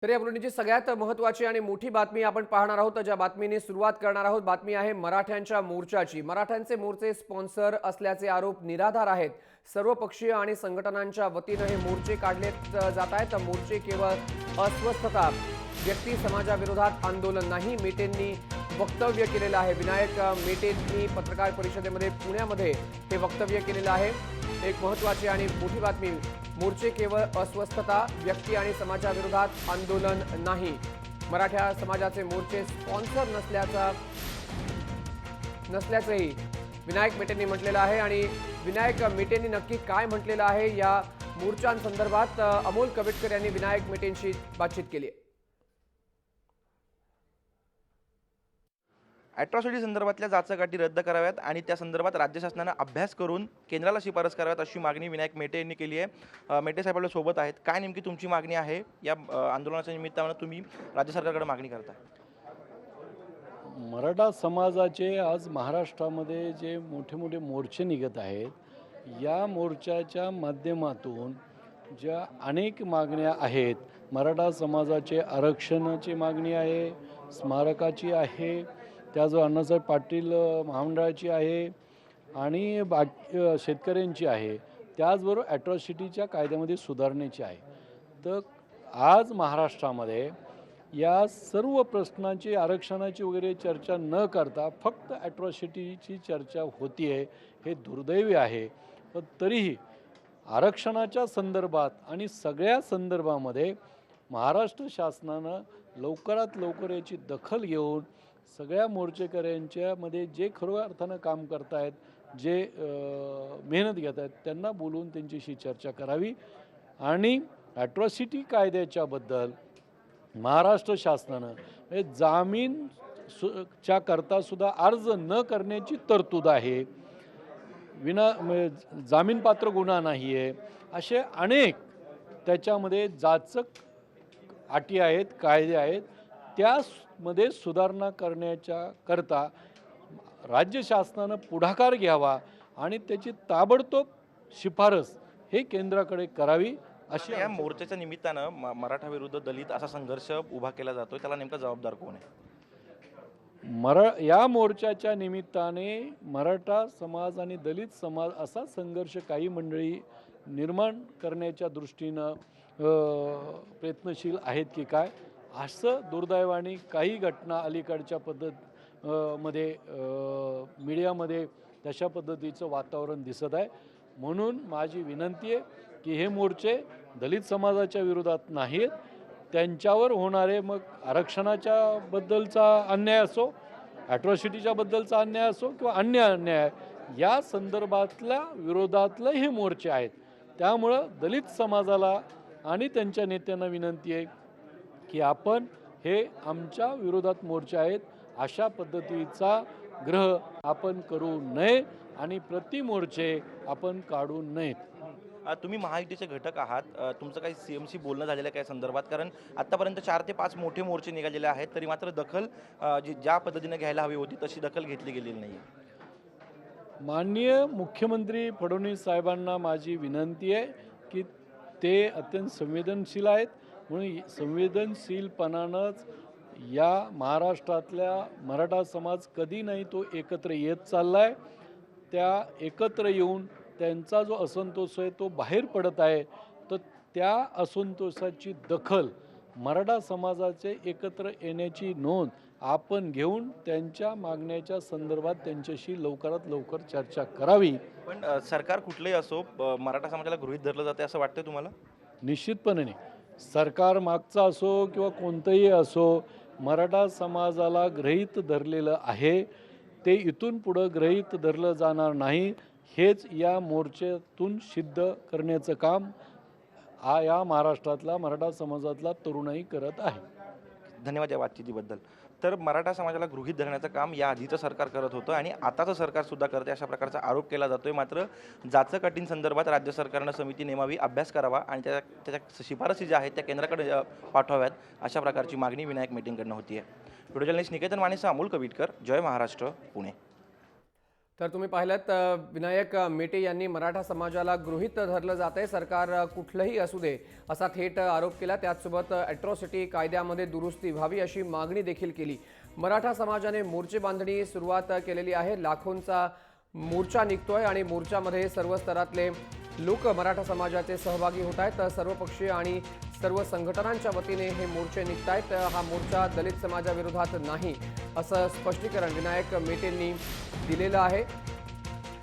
तर या बुलेटिनची सगळ्यात महत्त्वाची आणि मोठी बातमी आपण पाहणार आहोत। ज्या बातमीने सुरुवात करणार आहोत, बातमी आहे मराठ्यांच्या मोर्चाची। मराठ्यांचे मोर्चे स्पॉन्सर असल्याचे आरोप निराधार आहेत। सर्वपक्षीय आणि संघटनांच्या वतीने हे मोर्चे काढले जात आहेत। मोर्चे केवळ अस्वस्थता व्यक्ती समाजाविरोधात आंदोलन नाही, मेटेंनी वक्तव्य केलेलं आहे। विनायक मेटेंनी पत्रकार परिषदेमध्ये पुण्यामध्ये हे वक्तव्य केलेलं आहे। एक महत्त्वाची आणि मोठी बातमी, मोर्चे केवळ अस्वस्थता व्यक्ती आणि समाजाविरोधात आंदोलन नाही। मराठा समाजाचे मोर्चे स्पॉन्सर नसल्याचंही विनायक मेटेंनी म्हटलेलं आहे। आणि विनायक मेटेंनी नक्की काय म्हटलेलं आहे या मोर्चांसंदर्भात अमोल कविटकर यांनी विनायक मेटेंशी बातचीत केली आहे। ॲट्रॉसिटी संदर्भातल्या जाचक रद्द कराव्यात आणि त्या संदर्भात राज्य शासनानं अभ्यास करून केंद्राला शिफारस कराव्यात अशी मागणी विनायक मेटे यांनी केली आहे। मेटे साहेब आपल्या सोबत आहेत। काय नेमकी तुमची मागणी आहे? या आंदोलनाच्या निमित्तानं तुम्ही राज्य सरकारकडे मागणी करता? मराठा समाजाचे आज महाराष्ट्रामध्ये जे मोठे मोठे मोर्चे निघत आहेत, या मोर्चाच्या माध्यमातून ज्या अनेक मागण्या आहेत, मराठा समाजाचे आरक्षणाची मागणी आहे, स्मारकाची आहे, त्याचबरोबर अण्णासाहेब पाटील महामंडळाची आहे आणि शेतकऱ्यांची आहे, त्याचबरोबर ॲट्रॉसिटीच्या कायद्यामध्ये सुधारणेची आहे। तर आज महाराष्ट्रामध्ये या सर्व प्रश्नांची आरक्षणाची वगैरे चर्चा न करता फक्त ॲट्रॉसिटीची चर्चा होती आहे, हे दुर्दैवी आहे। पण तरीही आरक्षणाच्या संदर्भात आणि सगळ्या संदर्भामध्ये महाराष्ट्र शासनानं लवकरात लवकर याची दखल घेऊन सगळ्या मोर्चेकऱ्यांच्यामध्ये जे खऱ्या अर्थानं काम करत आहेत, जे मेहनत घेत आहेत, त्यांना बोलवून त्यांच्याशी चर्चा करावी आणि ॲट्रॉसिटी कायद्याच्याबद्दल महाराष्ट्र शासनानं जामीन च्या करतासुद्धा अर्ज न करण्याची तरतूद आहे, जामीनपात्र गुन्हा नाही आहे, असे अनेक त्याच्यामध्ये जाचक अटी आहेत, कायदे आहेत। त्यामध्ये सुधारणा करण्याच्या करता राज्य शासनानं पुढाकार घ्यावा आणि त्याची ताबडतोब शिफारस हे केंद्राकडे करावी अशी या मोर्चाच्या निमित्तानं मराठा विरुद्ध दलित असा संघर्ष उभा केला जातोय, त्याला नेमका जबाबदार कोण आहे? या मोर्चाच्या निमित्ताने मराठा समाज आणि दलित समाज असा संघर्ष काही मंडळी निर्माण करण्याच्या दृष्टीनं प्रयत्नशील आहेत की काय, असं दुर्दैवाने काही घटना अलीकडच्या मध्ये मीडियामध्ये तशा पद्धतीचं वातावरण दिसत आहे। म्हणून माझी विनंती आहे की हे मोर्चे दलित समाजाच्या विरोधात नाहीत, त्यांच्यावर होणारे मग आरक्षणाच्या बद्दलचा अन्याय असो, ॲट्रॉसिटीच्या बद्दलचा अन्याय असो किंवा अन्य अन्याय, या संदर्भातल्या विरोधातले हे मोर्चे आहेत। त्यामुळं दलित समाजाला आणि त्यांच्या नेत्यांना विनंती आहे की आपण हे आमच्या विरोधात मोर्चे आहेत अशा पद्धतीचा ग्रह आपण करू नये आणि प्रतिमोर्चे आपण काढू नयेत। तुम्ही महायुतीचे घटक आहात, तुमचं काही CMशी बोलणं झालेलं आहे काय संदर्भात? कारण आत्तापर्यंत 4 ते 5 मोठे मोर्चे निघालेले आहेत, तरी मात्र दखल ज्या पद्धतीने घ्यायला हवी होती तशी दखल घेतली गेलेली नाही आहे। माननीय मुख्यमंत्री फडणवीस साहेबांना माझी विनंती आहे की ते अत्यंत संवेदनशील आहेत, म्हणून संवेदनशीलपणानंच या महाराष्ट्रातल्या मराठा समाज कधी नाही तो एकत्र येत चालला आहे। त्या एकत्र येऊन त्यांचा जो असंतोष आहे तो बाहेर पडत आहे, तर त्या असंतोषाची दखल मराठा समाजाचे एकत्र येण्याची नोंद आपण घेऊन त्यांच्या मागण्याच्या संदर्भात त्यांच्याशी लवकरात लवकर चर्चा करावी। पण सरकार कुठलंही असो मराठा समाजाला गृहीत धरलं जाते असं वाटतं तुम्हाला? निश्चितपणे नाही, सरकार मागचा असो किंवा कोणतंही असो, मराठा समाजाला गृहीत धरलेलं आहे, ते इथून पुढं गृहीत धरलं जाणार नाही, हेच या मोर्चातून सिद्ध करण्याचं काम या महाराष्ट्रातला मराठा समाजातला तरुणाई करत आहे। धन्यवाद या बातचीतीबद्दल। तर मराठा समाजाला गृहीत धरण्याचं काम या आधीचं सरकार करत होतं आणि आताचं सरकारसुद्धा करते अशा प्रकारचा आरोप केला जातोय। मात्र जाचक अटींसंदर्भात राज्य सरकारनं समिती नेमावी, अभ्यास करावा आणि त्याच्या शिफारसी ज्या आहेत त्या केंद्राकडे पाठवाव्यात अशा प्रकारची मागणी विनायक मेटेंकडनं होती आहे। व्हिडिओ जर्नलिस्ट निकेतन मानेसह अमोल कविटकर, जय महाराष्ट्र, पुणे। तर तुम्ही पाहिलं विनायक मेटे यांनी मराठा समाजाला गृहीत धरलं जाते, सरकार कुठलंही असू दे असा थेट आरोप केला. त्याचसोबत अॅट्रॉसिटी कायद्यामध्ये दुरुस्ती व्हावी अशी मागणी देखील केली. मराठा समाजाने मोर्चे बांधणी सुरुवात केलेली आहे. लाखोंचा मोर्चा निघतोय आणि मोर्चामध्ये सर्व स्तरातले लोक मराठा समाजाचे सहभागी होत आहेत. सर्वपक्षीय आणि सर्व संघटनांच्या वतीने हे मोर्चे निघत आहेत. हा मोर्चा दलित समाजाविरोधात नाही असं स्पष्टीकरण विनायक मेटेंनी दिलेलं आहे.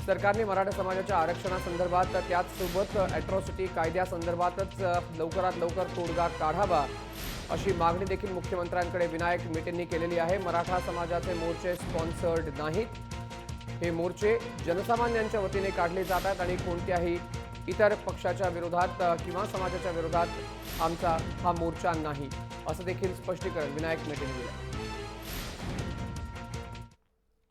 सरकारने मराठा समाजाच्या आरक्षणासंदर्भात त्याचसोबत अॅट्रॉसिटी कायद्यासंदर्भातच लवकरात लवकर तोडगा काढावा अशी मागणी देखील मुख्यमंत्र्यांकडे विनायक मेटेंनी केलेली आहे. मराठा समाजाचे मोर्चे स्पॉन्सर्ड नाहीत. हे मोर्चे जनसामान्यांच्या वतीने काढले जातात आणि कोणत्याही इतर पक्षाच्या विरोधात किंवा समाजाच्या विरोधात आमचा हा मोर्चा नाही असं देखील स्पष्टीकरण विनायक मेटेंनी दिलं.